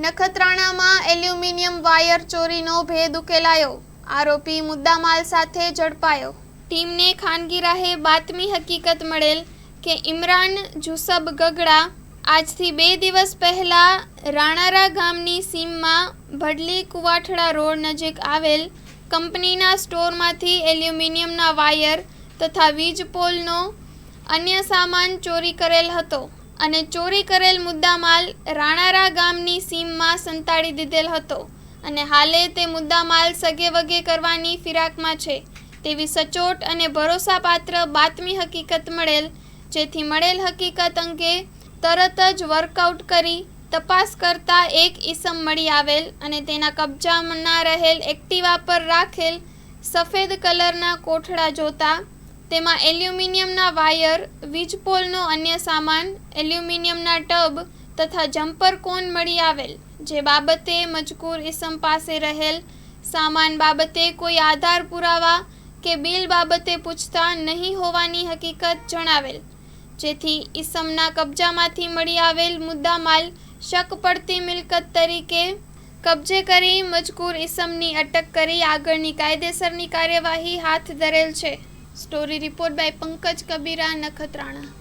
નખત્રાણામાં aluminium wire ચોરીનો ભેદ ઉકેલાયો. આરોપી મુદ્દામાલ સાથે ઝડપાયો. ટીમને ખાનગી રાહે બાતમી હકીકત મળેલ કે ઇમરાન જુસબ ગગડા આજથી 2 દિવસ પહેલા રાણારા ગામની સીમમાં ભડલી કુવાઠડા રોડ નજીક આવેલ કંપનીના સ્ટોરમાંથી એલ્યુમિનિયમના વાયર તથા વીજ પોલનો અન્ય સામાન ચોરી કરેલ હતો અને ચોરી કરેલ મુદ્દામાલ રાણારા ગામની સીમમાં સંતાડી દીધેલ હતો અને હાલે તે મુદ્દામાલ સગેવગે કરવાની ફિરાકમાં છે તેવી સચોટ અને ભરોસાપાત્ર બાતમી હકીકત મળેલ, જેથી મળેલ હકીકત અંગે તરત જ વર્કઆઉટ કરી તપાસ કરતા એક ઈસમ મળી આવેલ અને તેના કબજામાં રહેલ એક્ટિવા પર રાખેલ સફેદ કલરના કોઠડા જોતા તેમાં એલ્યુમિનિયમના વાયર, વીજપોલનો અન્ય સામાન, એલ્યુમિનિયમના ટબ તથા જમ્પર કોન મળી આવેલ, જે બાબતે મજકૂર ઈસમ પાસે રહેલ સામાન બાબતે કોઈ આધાર પુરાવા કે બિલ બાબતે પૂછતા નહીં હોવાની હકીકત જણાવેલ, જેથી ઈસમના કબજામાંથી મળી આવેલ મુદ્દામાલ શક પડતી મિલકત તરીકે કબજે કરી મજકૂર ઈસમની અટક કરી આગળની કાયદેસરની કાર્યવાહી હાથ ધરેલ છે. Story report by Pankaj Kabira, Nakhatrana.